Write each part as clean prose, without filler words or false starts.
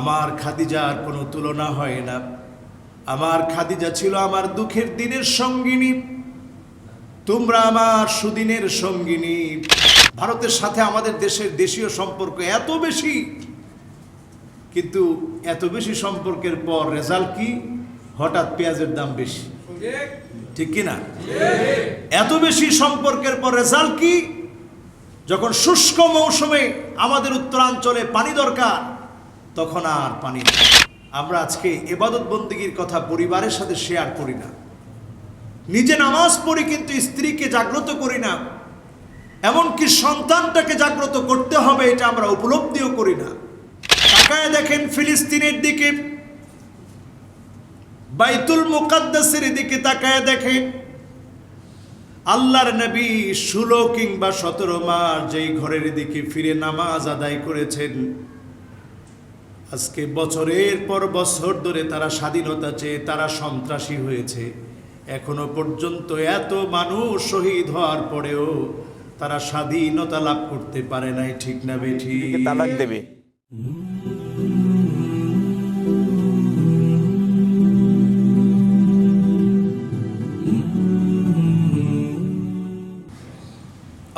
আমার খাদিজার কোনো তুলনা হয় না। আমার খাদিজা ছিল আমার দুঃখের দিনের সঙ্গিনী, তোমরা আমার সুদিনের সঙ্গিনী। ভারতের সাথে আমাদের দেশের দেশীয় সম্পর্ক এত বেশি, কিন্তু এত বেশি সম্পর্কের পর রেজাল্ট কি? হঠাৎ পেঁয়াজের দাম বেশি, ঠিক কিনা? এত বেশি সম্পর্কের পর রেজাল্ট কি? যখন শুষ্ক মৌসুমে আমাদের উত্তরাঞ্চলে পানি দরকার, তখন আর পানি নেই। আমরা আজকে ইবাদত বন্দেগীর কথা পরিবারের সাথে শেয়ার করি না, নিজে নামাজ পড়ি কিন্তু স্ত্রীকে জাগ্রত করি না, এমনকি সন্তানটাকে জাগ্রত করতে হবে এটা আমরা উপলব্ধিও করি না। তাকায় দেখেন ফিলিস্তিনের দিকে, বাইতুল মুকাদ্দাসের দিকে তাকায় দেখেন। আল্লাহর নবী 16 কিংবা 17 মাস যেই ঘরের দিকে ফিরে নামাজ আদায় করেছেন, আজকে বছরের পর বছর ধরে তারা স্বাধীনতা চেয়ে তারা সন্ত্রাসী হয়েছে। এখনো পর্যন্ত এত মানুষ শহীদ হওয়ার পরেও তারা স্বাধীনতা লাভ করতে পারে নাই, ঠিক না বেঠিক? তালাক দেবে।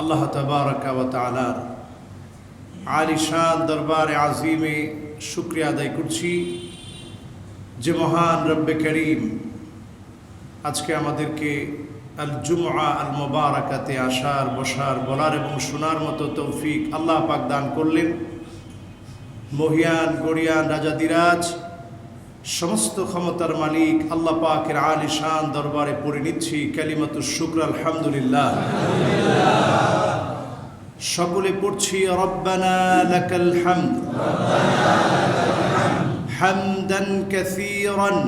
আল্লাহ তাবারাকা ওয়া তাআলার আলিশান দরবারে আজিমে শুকরিয়া আদায় করছি যে মহান রব্বে করিম আজকে আমাদেরকে আল জুমআ আল মুবারাকাতে আসার, বসার, বলার এবং শোনার মতো তৌফিক আল্লাহ পাক দান করলেন। মহিয়ান গরিয়ান রাজাদিরাজ সমস্ত ক্ষমতার মালিক আল্লাহ পাকের আলিশান দরবারে পড়ে নিচ্ছি কালিমাতুশ শুকর আলহামদুলিল্লাহ। সকলে পড়ছি রব্বানা লাকাল হামদ হামদান কাসীরান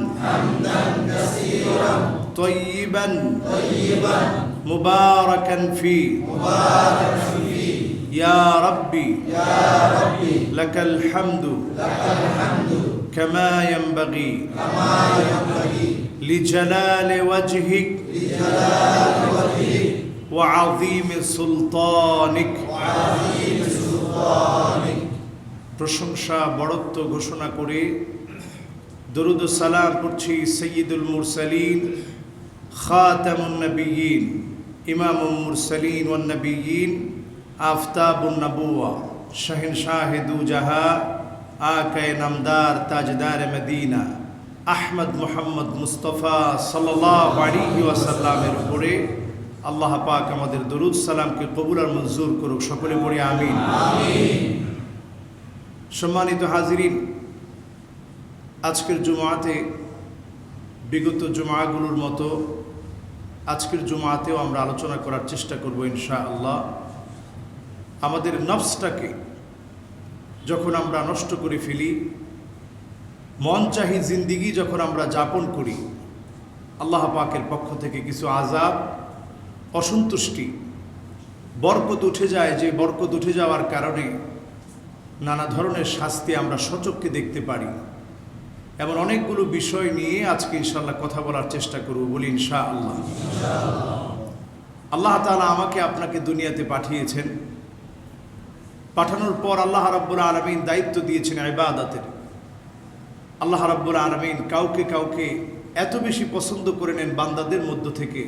طيبا مباركا فيه يا ربي لك الحمد كما ينبغي لجلال وجهك وعظيم سلطانك। প্রশংসা বড়ত্ব ঘোষণা করে দরুদ ও সালাম পড়ছি সৈয়দুল মুরসালিন খাতামুন নবিয়্যিন ইমামুল মুরসালিন ওয়ান নবিয়্যিন আফতাবুন নবুওয়া শাহেনশাহ দু জাহা আকায়ে নামদার তাজদার মদিনা আহমদ মুহাম্মদ মুস্তাফা সাল্লাল্লাহু আলাইহি ওয়াসাল্লামের উপরে আল্লাহ পাক আমাদের দরুদ সালামকে কবুল আর মঞ্জুর করুক। সকলে পড়ি আমিন। সম্মানিত হাজিরিন, আজকের জুমাতে বিগত জুমাগুলোর মতো আজকের জুমাতেও আমরা আলোচনা করার চেষ্টা করব ইনশাআল্লাহ। আমাদের নফসটাকে যখন আমরা নষ্ট করে ফেলি, মন চাহি জিন্দিগি যখন আমরা যাপন করি, আল্লাহ পাকের পক্ষ থেকে কিছু আযাব, অসন্তুষ্টি, বরকত উঠে যায়, যে বরকত উঠে যাওয়ার কারণে নানা ধরনের শাস্তি আমরা সচক্ষে দেখতে পারি। এমন অনেকগুলো বিষয় নিয়ে আজকে ইনশাআল্লাহ কথা বলার চেষ্টা করব, বলি ইনশাআল্লাহ। আল্লাহ তাআলা আমাকে আপনাকে দুনিয়াতে পাঠিয়েছেন, পাঠানোর পর আল্লাহ রাব্বুল আলামিন দায়িত্ব দিয়েছেন ইবাদতের। আল্লাহ রাব্বুল আলামিন কাউকে কাউকে এত বেশি পছন্দ করে নেন বান্দাদের মধ্য থেকে,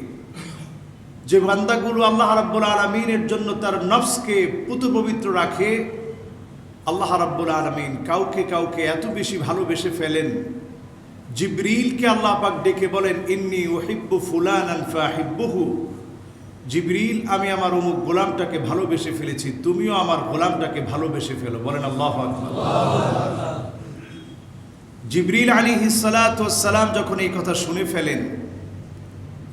যে বান্দাগুলো আল্লাহ রাব্বুল আলামিনের জন্য তার নফসকে পুত পবিত্র রাখে, আল্লাহ রাব্বুল আলামিন কাউকে কাউকে এত বেশি ভালোবেসে ফেলেন। জিবরিলকে আল্লাহ পাক ডেকে বলেন, ইন্নী উহিব্বু ফুলানান ফাহিব্বুহু, জিবরিল আমি আমার অমুক গোলামটাকে ভালোবেসে ফেলেছি, তুমিও আমার গোলামটাকে ভালোবেসে ফেলো। বলেন আল্লাহু আকবার। জিবরিল আলাইহিস সালাতু ওয়াস সালাম যখন এই কথা শুনে ফেলেন,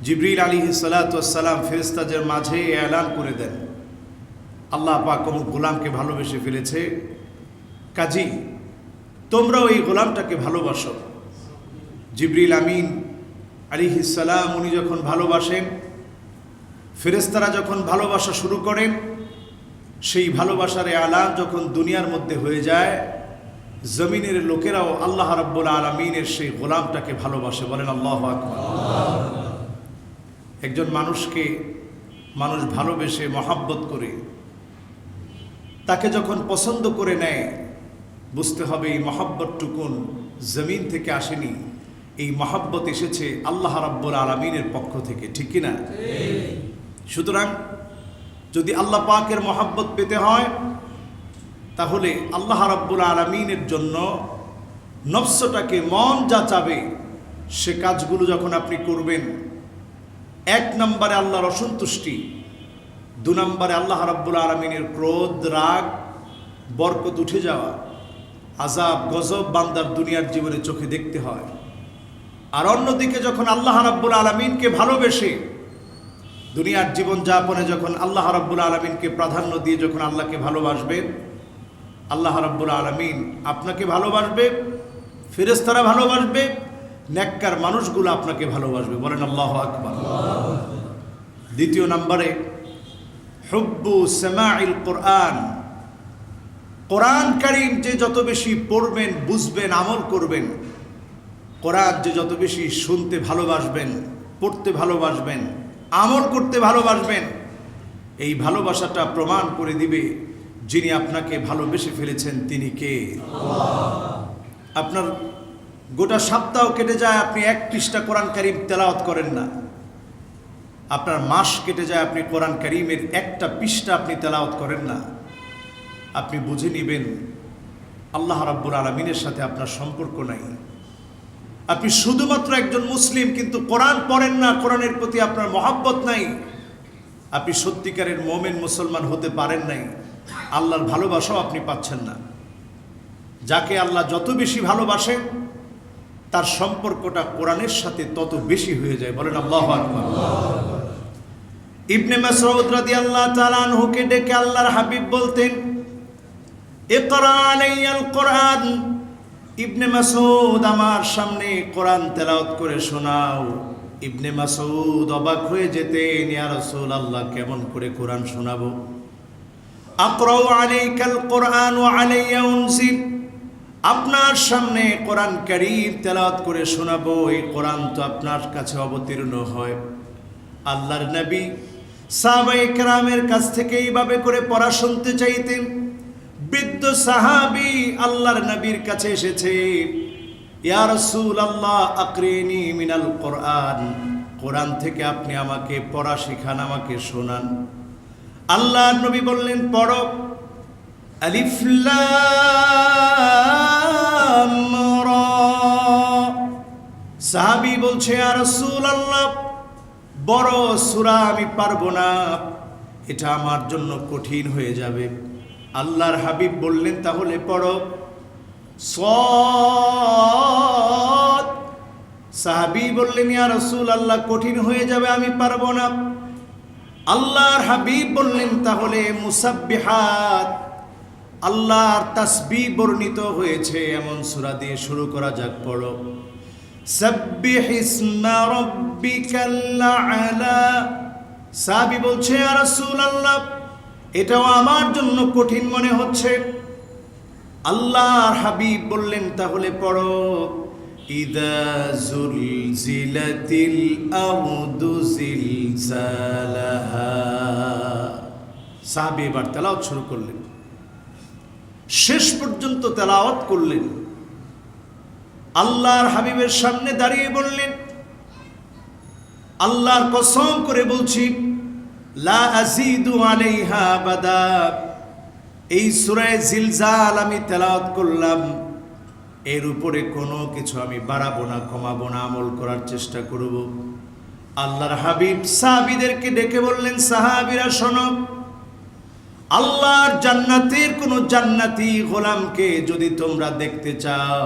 জিবরিল আলাইহিস সালাতু ওয়াস সালাম ফেরেশতাদের মাঝে এলান করে দেন, আল্লাহ পাক অমুক গোলামকে ভালোবেসে ফেলেছে, কাজী তোমরাও এই গোলামটাকে ভালোবাসো। জিবরিল আমিন আলাইহিস সালাম উনি যখন ভালোবাসেন, ফেরেশতারা যখন ভালোবাসা শুরু করেন, সেই ভালোবাসার এলান যখন দুনিয়ার মধ্যে হয়ে যায়, জমিনের লোকেরাও আল্লাহ রাব্বুল আলামিনের সেই গোলামটাকে ভালোবাসে। বলেন আল্লাহু আকবার। একজন মানুষকে মানুষ ভালোবেসে মহাব্বত করে তাকে যখন পছন্দ করে নেয়, বুঝতে হবে এই মহাব্বতটুকুন জমিন থেকে আসেনি, এই মহাব্বত এসেছে আল্লাহ রাব্বুল আলামিনের পক্ষ থেকে, ঠিক কিনা? সুতরাং যদি আল্লাহ পাকের মহাব্বত পেতে হয় তাহলে আল্লাহ রাব্বুল আলামিনের জন্য নফসটাকে মন যা চাবে সে কাজগুলো যখন আপনি করবেন, 1 নম্বরে আল্লাহর অসন্তুষ্টি, 2 নম্বরে আল্লাহ রাব্বুল আলামিনের ক্রোধ, রাগ, বরকত উঠে যাওয়া, আযাব গজব বান্দার দুনিয়ার জীবনে চোখে দেখতে হয়। আর অন্যদিকে যখন আল্লাহ রাব্বুল আলামিনকে ভালোবেসে দুনিয়ার জীবন যাপনে যখন আল্লাহ রাব্বুল আলামিনকে প্রাধান্য দিয়ে যখন আল্লাহকে ভালোবাসবেন, আল্লাহ রাব্বুল আলামিন আপনাকে ভালোবাসবে, ফেরেশতারা ভালোবাসবে, নেককার মানুষগুলো আপনাকে ভালোবাসবে। বলেন আল্লাহু আকবার। 2 নম্বরে হুব্বু সামাইল কোরআন। কোরআন কারীম যে যত বেশি পড়বেন, বুঝবেন, আমল করবেন, কোরআন যে যত বেশি শুনতে ভালোবাসবেন, পড়তে ভালোবাসবেন, আমল করতে ভালোবাসবেন, এই ভালোবাসাটা প্রমাণ করে দিবে যিনি আপনাকে ভালোবেসে ফেলেছেন তিনি কে। আপনার গোটা সপ্তাহ কেটে যায়, আপনি 1 পৃষ্ঠা কোরআন কারীম তেলাওয়াত করেন না। আপনার মাস কেটে যায়, আপনি কোরআন কারীমের 1টা পৃষ্ঠা আপনি তেলাওয়াত করেন না। আপনি বুঝে নেবেন আল্লাহ রাব্বুল আলামিনের সাথে আপনার সম্পর্ক নাই। আপনি শুধুমাত্র একজন মুসলিম কিন্তু কোরআন পড়েন না, কোরআনের প্রতি আপনার মহব্বত নাই। আপনি সত্যিকারের মুমিন মুসলমান হতে পারেন নাই, আল্লাহর ভালোবাসাও আপনি পাচ্ছেন না। যাকে আল্লাহ যত বেশি ভালোবাসেন তার সম্পর্কটা কোরআনের সাথে তত বেশি হয়ে যায়। বলেন আল্লাহু আকবার। ইবনে মাসউদ রাদিয়াল্লাহু তাআলা আনহুকে ডেকে আল্লাহর হাবিব বলতেন, ইকরা আলাইয়াল কোরআন। ইবনে মাসউদ আমার সামনে কোরআন তেলাওয়াত করে শোনাও। ইবনে মাসউদ অবাক হয়ে যেতেন, ইয়া রাসূলুল্লাহ কেমন করে কোরআন শোনাবো? আকরাউ আলাইকাল কোরআন ওয়া আলাইয়া উনজিল। আপনার সামনে কোরআন কারীম তেলাওয়াত করে শোনাবো, এই কোরআন তো আপনার কাছে অবতীর্ণ হয়। আল্লাহর নবী সাহাবায়ে কেরামের কাছ থেকে এইভাবে করে পড়া শুনতে চাইতেন। বৃদ্ধ সাহাবী আল্লাহর নবীর কাছে এসেছে, ইয়া রাসূলুল্লাহ আকরিনি মিনাল কোরআন, কোরআন থেকে আপনি আমাকে পড়া শেখান, আমাকে শোনান। আল্লাহর নবী বললেন, পড়ো। আলিফ লাম রা। সাহাবী বলছে, ইয়া রাসূলুল্লাহ বড় সূরা আমি পারবো না, এটা আমার জন্য কঠিন হয়ে যাবে। আল্লাহর হাবিব বললেন, তাহলে পড়ো সাদ। সাহাবী বললেন, ইয়া রাসূলুল্লাহ কঠিন হয়ে যাবে, আমি পারবো না। আল্লাহর হাবিব বললেন, তাহলে মুসাব্বিহাত, আল্লাহর তাসবিহ বর্ণিত হয়েছে এমন সূরা দিয়ে শুরু করা যাক, পড়ো। সাব্বিহ ইসমা রাব্বিকাল আ'লা। সাহাবী বলছে, ইয়া রাসূলুল্লাহ এটাও আমার জন্য কঠিন মনে হচ্ছে। আল্লাহর হাবিব বললেন, তাহলে পড়ো ইদা জুলজিলাতিল আরদু জিলজালাহা। সাহাবী এবার তেলাওয়াত শুরু করলেন, শেষ পর্যন্ত তেলাওয়াত করলেন। আল্লাহর হাবিবের সামনে দাঁড়িয়ে বললেন, আল্লাহর কসম করে বলছি, লা আযীদু আলাইহা আবাদা। এই সূরা জিলজাল আমি তেলাওয়াত করলাম, এর উপরে কোনো কিছু আমি বাড়াবো না, কমাবো না, আমল করার চেষ্টা করব। আল্লাহর হাবিব সাহাবীদেরকে ডেকে বললেন, সাহাবীরা শোনো, আল্লাহর জান্নাতের কোন জান্নাতি গোলামকে যদি তোমরা দেখতে চাও,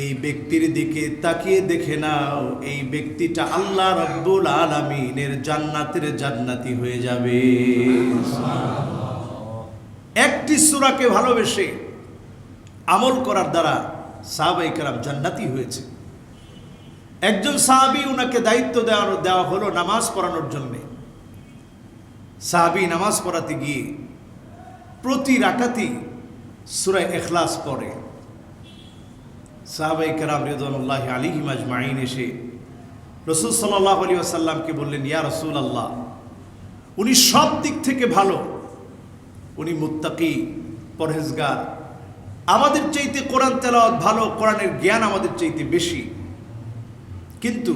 এই ব্যক্তির দিকে তাকিয়ে দেখে নাও, এই ব্যক্তিটা আল্লাহ রাব্বুল আলামিনের জান্নাতের জান্নাতি হয়ে যাবে। একটি সূরাকে ভালোবেসে আমল করার দ্বারা সাহাবায়ে কেরাম জান্নাতি হয়েছে। একজন সাহাবী, উনাকে দায়িত্ব দেওয়া হলো নামাজ পড়ানোর জন্য। সাহাবী নামাজ পড়াতে গিয়ে প্রতি রাকাতেই সূরা ইখলাস পড়ে। সাহাবায়ে কেরাম রিদওয়ানুল্লাহি আলাইহিম আজমাইন এসে রাসূল সাল্লাল্লাহু আলাইহি ওয়াসাল্লামকে বললেন, ইয়া রাসূলুল্লাহ উনি সব দিক থেকে ভালো, উনি মুত্তাকি, পরহেজগার, আমাদের চাইতে কোরআন তেলাওয়াত ভালো, কোরআনের জ্ঞান আমাদের চাইতে বেশি, কিন্তু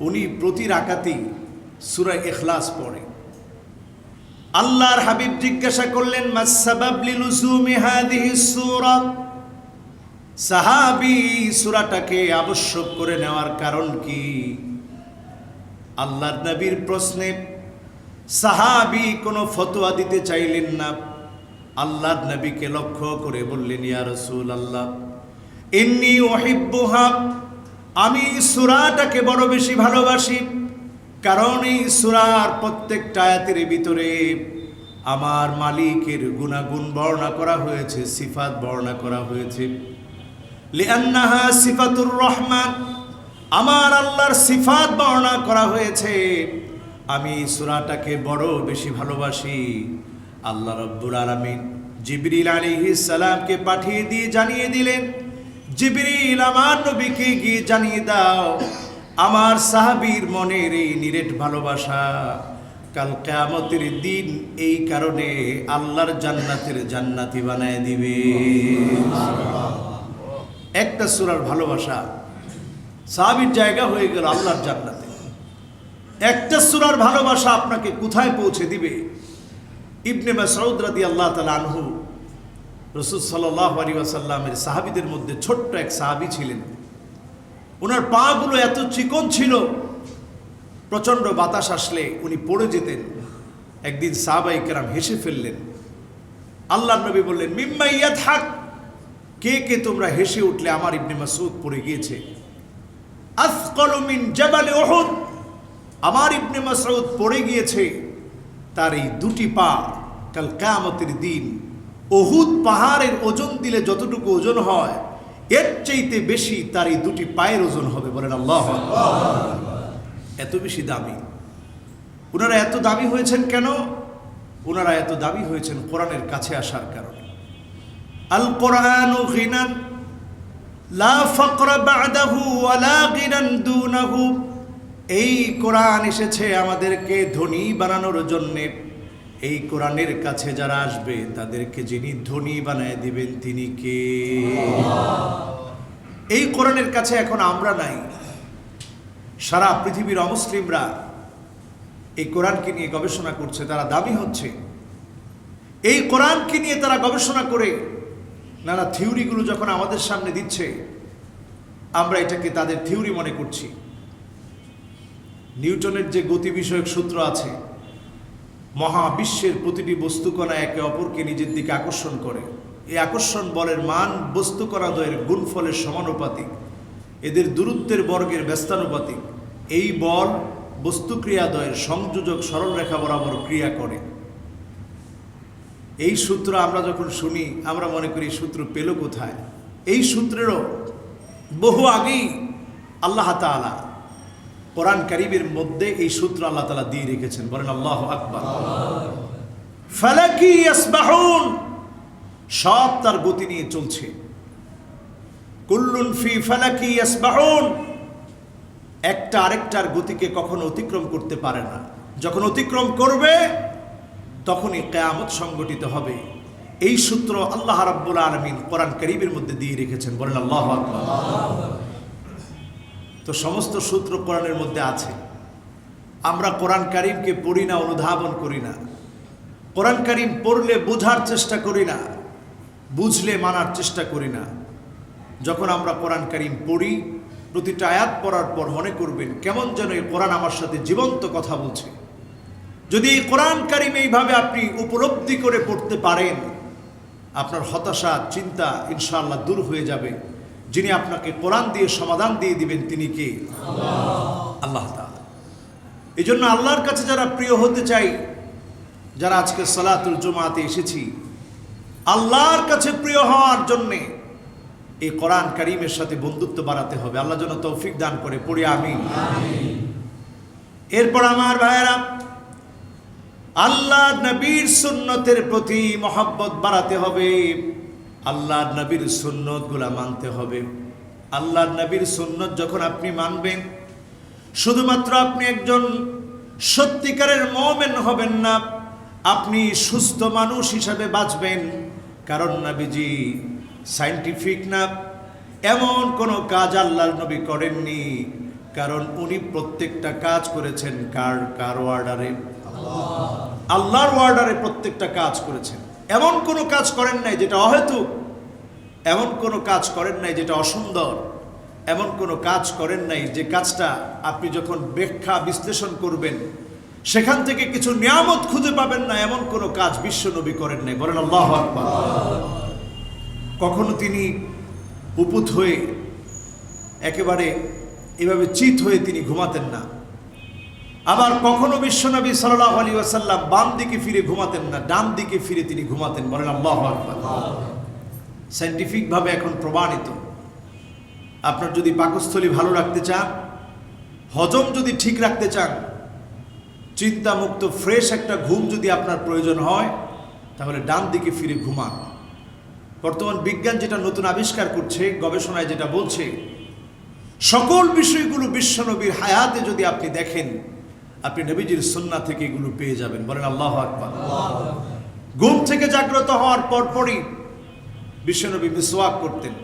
উনি প্রতি রাকাতেই সূরা ইখলাস পড়ে। আল্লাহর হাবিব জিজ্ঞাসা করলেন, মাস সাবাব লিলুজুমি হাযিহিস সূরা, সাহাবী সূরাটাকে আবশ্যক করে নেওয়ার কারণ কি? আল্লাহর নবীর প্রশ্নে সাহাবী কোনো ফতোয়া দিতে চাইলেন না। আল্লাহর নবীকে লক্ষ্য করে বললেন, ইয়া রাসূলুল্লাহ, ইন্নী উহিব্বুহা, আমি সূরাটাকে বড় বেশি ভালোবাসি, কারণ এই সূরার প্রত্যেকটা আয়াতের ভিতরে আমার মালিকের গুণাগুণ বর্ণনা করা হয়েছে, সিফাত বর্ণনা করা হয়েছে। লিআন্নাহা সিফাতুর রহমান, আমার আল্লাহর সিফাত বর্ণনা করা হয়েছে। আমি সূরাটাকে বড় বেশি ভালোবাসি। আল্লাহ রাব্বুল আলামিন জিবরিল আলাইহিস সালামকে পাঠিয়ে দিয়ে জানিয়ে দিলেন, জিবরিল আমার নবীকে গিয়ে জানিয়ে দাও, আমার সাহাবীর মনের এই নিরেট ভালোবাসা কাল কিয়ামতের দিন এই কারণে আল্লাহর জান্নাতের জান্নাতি বানায় দিবে। একটা সূরার ভালোবাসা সাহাবীর জায়গা হয়ে গেল আল্লাহর জান্নাতে। একটা সূরার ভালোবাসা আপনাকে কোথায় পৌঁছে দিবে? ইবনে মাসউদ রাদিয়াল্লাহু তাআলা আনহু, রাসূল সাল্লাল্লাহু আলাইহি ওয়াসাল্লামের সাহাবীদের মধ্যে ছোট্ট এক সাহাবী ছিলেন। ওনার পাগুলো এত চিকন ছিল, প্রচণ্ড বাতাস আসলে উনি পড়ে যেতেন। একদিন সাহাবায়ে কেরাম হেসে ফেললেন। আল্লাহর নবী বললেন, মিম্মা ইয়াদহাক, কে কে তোমরা হেসে উঠলে? আমার ইবনে মাসউদ পড়ে গিয়েছে। আসকালু মিন জাবাল উহুদ, আমার ইবনে মাসউদ পড়ে গিয়েছে, তার এই দুটি পা কাল কিয়ামতের দিন উহুদ পাহাড়ের ওজন দিলে যতটুকু ওজন হয় এর চাইতে বেশি তার এই দুটি পায়ের ওজন হবে। বলেন আল্লাহু আকবার। এত বেশি দামি। ওনারা এত দামি হয়েছেন কেন? ওনারা এত দামি হয়েছেন কোরআনের কাছে আসার কারণে। আল কোরআনু গিনান লা ফাকরা বা'দাহু ওয়া লা গিনান দুনাহু, এই কোরআন এসেছে আমাদেরকে ধনী বানানোর জন্যে। এই কোরআনের কাছে যারা আসবে তাদেরকে যিনি ধনী বানায় দিবেন তিনি কে? এই কোরআনের কাছে এখন আমরা নাই। সারা পৃথিবীর অমুসলিমরা এই কোরআনকে নিয়ে গবেষণা করছে, তারা দামি হচ্ছে। এই কোরআনকে নিয়ে তারা গবেষণা করে নানা থিওরিগুলো যখন আমাদের সামনে দিচ্ছে, আমরা এটাকে তাদের থিওরি মনে করছি। নিউটনের যে গতি বিষয়ক সূত্র আছে, মহাবিশ্বের প্রতিটি বস্তুকণা একে অপরকে নিজের দিকে আকর্ষণ করে। এই আকর্ষণ বলের মান বস্তুকণাদ্বয়ের গুণফলের সমানুপাতিক, এদের দূরত্বের বর্গের ব্যস্তানুপাতিক। এই বল বস্তু ক্রিয়াদ্বয়ের সংযোজক সরলরেখা বরাবর ক্রিয়া করে। এই সূত্র আমরা যখন শুনি আমরা মনে করি সূত্র পেল কোথায়? এই সূত্রেরও বহু আগেই আল্লাহ তাআলা কোরআন কারীমের মধ্যে এই সূত্র আল্লাহ তাআলা দিয়ে রেখেছেন। বলেন আল্লাহু আকবার। ফালাকি ইয়াসবাহুন, সব তার গতি নিয়ে চলছে। কুল্লুন ফি ফালাকি ইয়াসবাহুন, একটা আরেকটার গতিকে কখনো অতিক্রম করতে পারে না। যখন অতিক্রম করবে তখনই কিয়ামত সংগঠিত হবে। এই সূত্র আল্লাহ রাব্বুল আলামিন কোরআন কারীমের মধ্যে দিয়ে রেখেছেন। বলেন আল্লাহু আকবার। তো সমস্ত সূত্র কোরআনের মধ্যে আছে। আমরা কোরআন কারীমকে পড়ি না, অনুধাবন করি না। কোরআন কারীম পড়লে বোঝার চেষ্টা করি না, বুঝলে মানার চেষ্টা করি না। যখন আমরা কোরআন কারীম পড়ি, প্রতিটা আয়াত পড়ার পর মনে করবেন কেমন যেন এই কোরআন আমার সাথে জীবন্ত কথা বলছে। যদি এই কোরআন কারীম এইভাবে আপনি উপলব্ধি করে পড়তে পারেন, আপনার হতাশা চিন্তা ইনশাআল্লাহ দূর হয়ে যাবে। যিনি আপনাকে কোরআন দিয়ে সমাধান দিয়ে দিবেন তিনি কে? আল্লাহ তাআলা। এই জন্য আল্লাহর কাছে যারা প্রিয় হতে চাই, যারা আজকে সালাতুল জুমাতে এসেছি, আল্লাহর কাছে প্রিয় হওয়ার জন্যে এই কোরআন কারীমের সাথে বন্ধুত্ব বাড়াতে হবে। আল্লাহ যেন তৌফিক দান করে, পড়ি আমিন। এরপর আমার ভাইয়েরা, আল্লাহ নবীর সুন্নতের প্রতি মহব্বত বাড়াতে হবে। আল্লাহ নবীর সুন্নতগুলা মানতে হবে। আল্লাহ নবীর সুন্নত যখন আপনি মানবেন, শুধুমাত্র আপনি একজন সত্যিকারের মুমিন হবেন না, আপনি সুস্থ মানুষ হিসাবে বাঁচবেন। কারণ নবীজি সায়েন্টিফিক না, এমন কোনো কাজ আল্লাহর নবী করেননি, কারণ উনি প্রত্যেকটা কাজ করেছেন কার অর্ডারে? আল্লাহর অর্ডারে প্রত্যেকটা কাজ করেছেন। এমন কোনো কাজ করেন নাই যেটা অহেতুক, এমন কোনো কাজ করেন নাই যেটা অসুন্দর, এমন কোনো কাজ করেন নাই যে কাজটা আপনি যখন ব্যাখ্যা বিশ্লেষণ করবেন সেখান থেকে কিছু নিয়ামত খুঁজে পাবেন না, এমন কোনো কাজ বিশ্বনবী করেন নাই। বলেন আল্লাহু আকবার। কখনো তিনি উপুত হয়ে একেবারে এভাবে চিত হয়ে তিনি ঘুমাতেন না। আবার কখনো বিশ্বনবী সাল্লাল্লাহু আলাইহি ওয়াসাল্লাম বাম দিকে ফিরে ঘুমাতেন না, ডান দিকে ফিরে তিনি ঘুমাতেন। বলেন আল্লাহু আকবার। সায়েন্টিফিক ভাবে এখন প্রমাণিত, আপনার যদি পাকস্থলী ভালো রাখতে চান, হজম যদি ঠিক রাখতে চান, চিন্তামুক্ত ফ্রেশ একটা ঘুম যদি আপনার প্রয়োজন হয়, তাহলে ডান দিকে ফিরে ঘুমান। বর্তমান বিজ্ঞান যেটা নতুন আবিষ্কার করছে, গবেষণায় যেটা বলছে, সকল বিষয়গুলো বিশ্বনবীর হায়াতে যদি আপনি দেখেন, আপনি নবীজির সুন্নাহ থেকে এগুলো পেয়ে যাবেন। বলেন আল্লাহু আকবার। ঘুম থেকে জাগ্রত হওয়ার পরপরই বিশ্বনবী মিসওয়াক করতেন।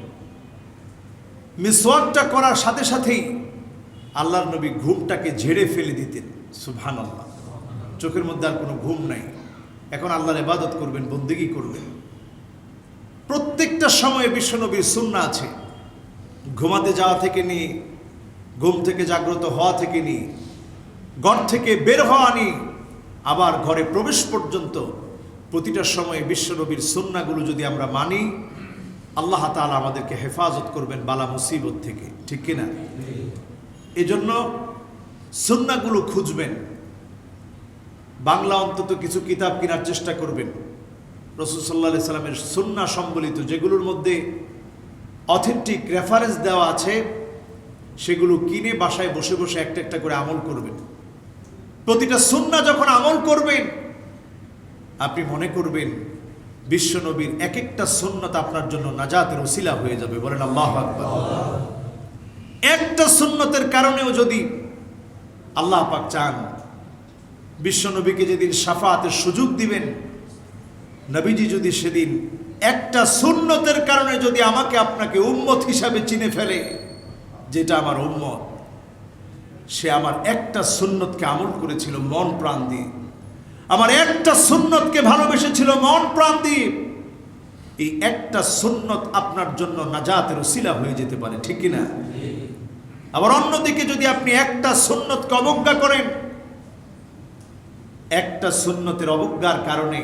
মিসওয়াকটা করার সাথে সাথেই আল্লাহর নবী ঘুমটাকে ঝেড়ে ফেলে দিতেন। সুবহানাল্লাহ। চোখের মধ্যে আর কোনো ঘুম নাই, এখন আল্লাহর ইবাদত করবেন, বন্দেগী করবেন। প্রত্যেকটা সময়ে বিশ্বনবীর সুন্নাহ আছে। ঘুমাতে যাওয়া থেকে নিয়ে, ঘুম থেকে জাগ্রত হওয়া থেকে নিয়ে, ঘর থেকে বের হওয়া নিয়ে, আবার ঘরে প্রবেশ পর্যন্ত প্রতিটা সময়ে বিশ্বনবীর সুন্নাহগুলো যদি আমরা মানি, আল্লাহ তাআলা আমাদেরকে হেফাজত করবেন বালা মুসিবত থেকে, ঠিক কিনা? এজন্য সুন্নাহগুলো খুঁজবেন। বাংলা অন্তত কিছু কিতাব কেনার চেষ্টা করবেন। রাসূল সাল্লাল্লাহু আলাইহি সাল্লামের সুন্নাহ সম্বলিত যেগুলোর মধ্যে অথেন্টিক রেফারেন্স দেওয়া আছে, সেগুলো কিনে বাসায় বসে বসে একটা একটা করে আমল করবেন। প্রতিটা সুন্নাহ যখন আমল করবেন, আপনি মনে করবেন বিশ্বনবীর এক একটা সুন্নাত আপনার জন্য নাজাতের ওসিলা হয়ে যাবে। বলেন আল্লাহু আকবার। একটা সুন্নতের কারণেও যদি আল্লাহ পাক চান, বিশ্বনবীকে যেদিন শাফাআতের সুযোগ দিবেন, নবীজি যদি সেদিন একটা সুন্নতের কারণে যদি আমাকে আপনাকে উম্মত হিসাবে চিনে ফেলে, যেটা আমার উম্মত, সে আমার একটা সুন্নতকে আমল করেছিল মন প্রাণ দিয়ে, আমার একটা সুন্নতকে ভালোবেসেছিল মন প্রাণ দিয়ে, এই একটা সুন্নত আপনার জন্য নাজাতের ওসিলা হয়ে যেতে পারে, ঠিক কিনা? আবার অন্যদিকে যদি আপনি একটা সুন্নতকে অবজ্ঞা করেন, একটা সুন্নতের অবজ্ঞার কারণে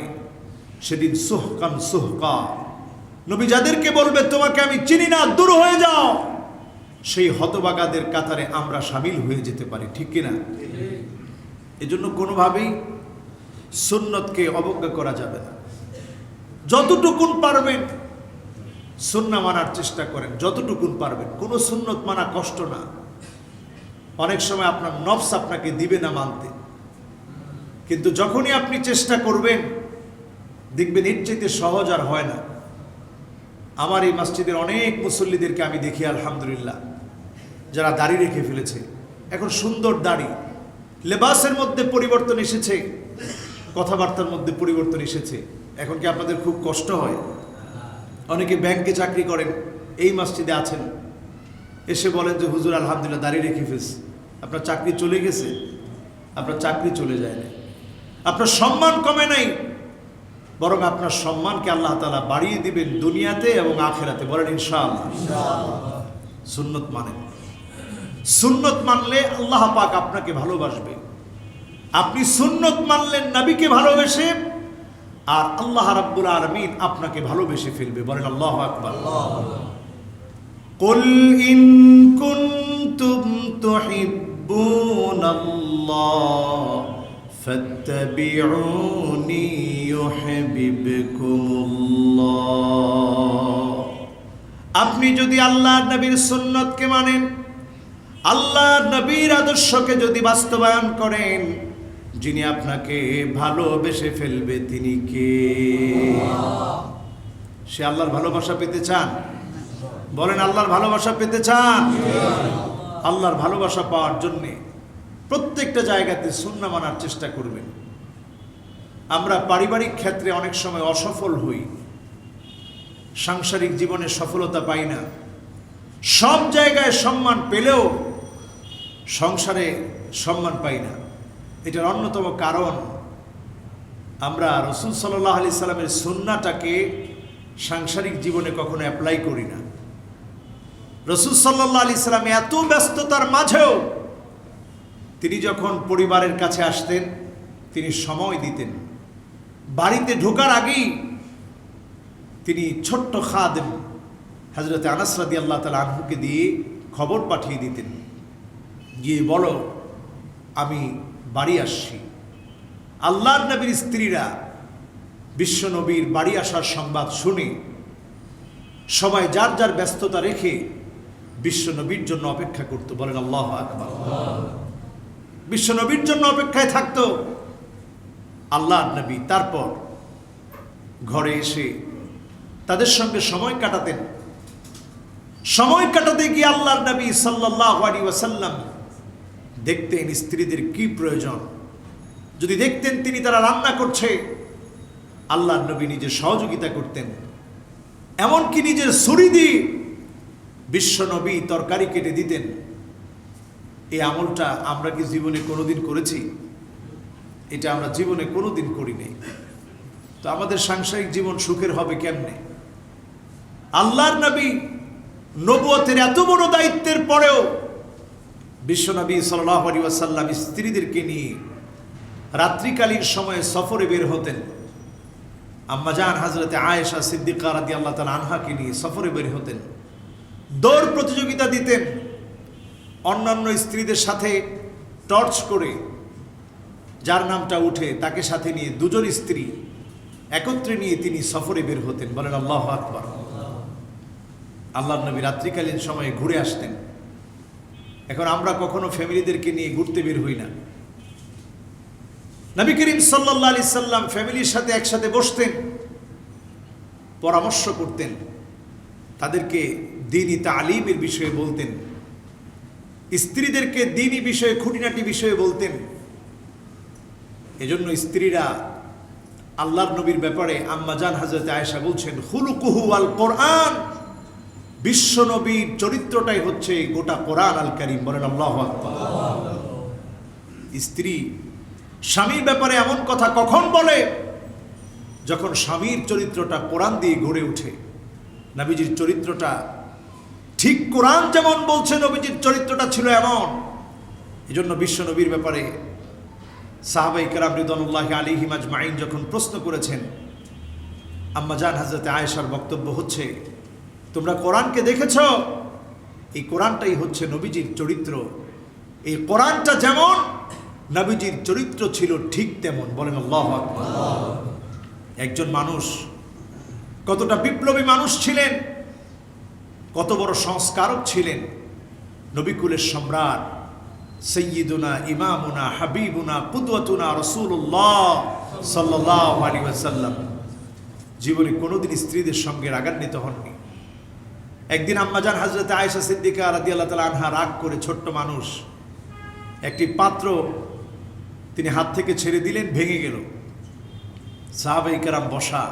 সেদিন সুহকান সুহকা, নবী যাদেরকে বলবে তোমাকে আমি চিনি না, দূর হয়ে যাও, সেই হতভাগাদের কাতারে আমরা শামিল হয়ে যেতে পারি, ঠিক কিনা? এজন্য কোনোভাবেই সুন্নতকে অবজ্ঞা করা যাবে না। যতটুকুন পারবেন সুন্নাহ মানার চেষ্টা করেন, যতটুকুন পারবেন। কোনো সুন্নত মানা কষ্ট না। অনেক সময় আপনার নফস আপনাকে দিবে না মানতে, কিন্তু যখনই আপনি চেষ্টা করবেন দেখবেন এর চাইতে সহজ আর হয় না। আমার এই মসজিদের অনেক মুসল্লিদেরকে আমি দেখি আলহামদুলিল্লাহ, যারা দাড়ি রেখে ফেলেছে, এখন সুন্দর দাড়ি, লেবাসের মধ্যে পরিবর্তন এসেছে, কথাবার্তার মধ্যে পরিবর্তন এসেছে। এখন কি আপনাদের খুব কষ্ট হয়? অনেকে ব্যাংকে চাকরি করেন, এই মসজিদে আছেন, এসে বলেন যে হুজুর আলহামদুলিল্লাহ দাড়ি রেখে ফেলছি। আপনার চাকরি চলে গেছে? আপনার চাকরি চলে যায় না, আপনার সম্মান কমে নাই, বরং আপনার সম্মানকে আল্লাহ তাআলা বাড়িয়ে দিবেন দুনিয়াতে এবং আখিরাতে। বলেন ইনশাআল্লাহ। সুন্নত মানেন। সুন্নত মানলে আল্লাহ পাক আপনাকে ভালোবাসবে। আপনি সুন্নত মানলেন নবীকে ভালোবেসে, আর আল্লাহ রাব্বুল আলামিন আপনাকে ভালোবেসে ফেলবে। বলেন আল্লাহু আকবার। কুল ইন কুনতুম তুহিব্বুনাল্লাহ ফাত্তাবিউনি ইউহিব্বুকুমুল্লাহ। আপনি যদি আল্লাহর নবীর সুন্নতকে মানেন, আল্লাহর নবীর আদর্শকে যদি বাস্তবায়ন করেন, যিনি আপনাকে ভালোবেসে ফেলবে তিনি কে? সে আল্লাহর ভালোবাসা পেতে চান? বলেন আল্লাহর ভালোবাসা পেতে চান? আল্লাহর ভালোবাসা পাওয়ার জন্যে প্রত্যেকটা জায়গাতে সুন্নাহ মানার চেষ্টা করবেন। আমরা পারিবারিক ক্ষেত্রে অনেক সময় অসফল হই, সাংসারিক জীবনে সফলতা পাই না, সব জায়গায় সম্মান পেলেও সংসারে সম্মান পাই না। এটার অন্যতম কারণ আমরা রাসূল সাল্লাল্লাহু আলাইহি সাল্লামের সুন্নাহটাকে সাংসারিক জীবনে কখনো অ্যাপ্লাই করি না। রাসূল সাল্লাল্লাহু আলাইহি সাল্লাম এত ব্যস্ততার মাঝেও তিনি যখন পরিবারের কাছে আসতেন তিনি সময় দিতেন। বাড়িতে ঢোকার আগেই তিনি ছোট্ট খাদেম হযরত আনাস রাদিয়াল্লাহু তাআলা আনহুকে দিয়ে খবর পাঠিয়ে দিতেন, গিয়ে বলো আমি বাড়ি আসছি। আল্লাহর নবীর স্ত্রীরা বিশ্ব নবীর বাড়ি আসার সংবাদ শুনে সবাই যার যার ব্যস্ততা রেখে বিশ্ব নবীর জন্য অপেক্ষা করত। বলেন আল্লাহু আকবার। বিশ্ব নবীর জন্য অপেক্ষায় থাকতো আল্লাহর নবী। তারপর ঘরে এসে তাদের সঙ্গে সময় কাটাতেন। সময় কাটাতে গিয়ে আল্লাহর নবী সাল্লাল্লাহু আলাইহি ওয়াসাল্লাম দেখতেন স্ত্রীদের কি প্রয়োজন। যদি দেখতেন তিনি তারা রান্না করছে, আল্লাহর নবী নিজে সহযোগিতা করতেন। এমনকি নিজের ছুরি দিয়ে বিশ্ব নবী তরকারি কেটে দিতেন। এই আমলটা আমরা কি জীবনে কোনোদিন করেছি? এটা আমরা জীবনে কোনোদিন করি নাই। তো আমাদের সাংসারিক জীবন সুখের হবে কেমনে? আল্লাহর নবী নবুয়তের এত বড় দায়িত্বের পরেও বিশ্বনবী সাল্লাল্লাহু আলাইহি ওয়াসাল্লাম স্ত্রীদেরকে নিয়ে রাত্রিকালীন সময়ে সফরে বের হতেন। আম্মাজান হযরতে আয়েশা সিদ্দিকা রাদিয়াল্লাহু তাআলা আনহাকে নিয়ে সফরে বের হতেন। দৌড় প্রতিযোগিতা দিতেন অন্যান্য স্ত্রীদের সাথে টর্চ করে, যার নামটা উঠে তাকে সাথে নিয়ে দুজন স্ত্রী একত্রে নিয়ে তিনি সফরে বের হতেন। বলেন আল্লাহু আকবার। আল্লাহর নবী রাত্রিকালীন সময়ে ঘুরে আসতেন। এখন আমরা কখনো ফ্যামিলিদেরকে নিয়ে ঘুরতে বের হই না। নবী করিম সাল্লাল্লাহু আলাইহি সাল্লাম ফ্যামিলির সাথে একসাথে বসতেন, পরামর্শ করতেন, তাদেরকে দ্বীনি তালিমের বিষয়ে বলতেন, স্ত্রীদেরকে দ্বীনি বিষয়ে খুঁটিনাটি বিষয়ে বলতেন। এজন্য স্ত্রীরা আল্লাহর নবীর ব্যাপারে আম্মাজান হযরত আয়েশা বলছেন, খুলুকুহু আল কোরআন, বিশ্ব নবীর চরিত্রটাই হচ্ছে গোটা কোরআন আল কারীম। বলেন আল্লাহু আকবার। স্ত্রী স্বামীর ব্যাপারে এমন কথা কখন বলে যখন স্বামীর চরিত্রটা কোরআন দিয়ে গড়ে ওঠে। নবীজির চরিত্রটা ঠিক কোরআন যেমন বলছে নবীজির চরিত্রটা ছিল এমন। এজন্য বিশ্ব নবীর ব্যাপারে সাহাবায়ে কেরাম রিদওয়ানুল্লাহি আলাইহিম আজমাইন যখন প্রশ্ন করেছেন, আম্মাজান হযরত আয়েশার বক্তব্য হচ্ছে, তোমরা কোরআনকে দেখেছ? এই কোরআনটাই হচ্ছে নবীজির চরিত্র। এই কোরআনটা যেমন নবীজির চরিত্র ছিল ঠিক তেমন। বলেন আল্লাহু আকবার। একজন মানুষ কতটা বিপ্লবী মানুষ ছিলেন, কত বড় সংস্কারক ছিলেন। নবীকুলের সম্রাট সাইয়্যিদুনা ইমামুনা হাবিবুনা কুদওয়াতুনা রাসূলুল্লাহ সাল্লাল্লাহু আলাইহি ওয়াসাল্লাম জীবনে কোনোদিন স্ত্রীদের সঙ্গে রাগান্বিত হননি। একদিন আম্মাজান হযরত আয়েশা সিদ্দিকা রাদিয়াল্লাহু তাআলা আনহা রাগ করে, ছোট্ট মানুষ, একটি পাত্র তিনি হাত থেকে ছেড়ে দিলেন, ভেঙে গেল। সাহাবায়ে কেরাম বসা,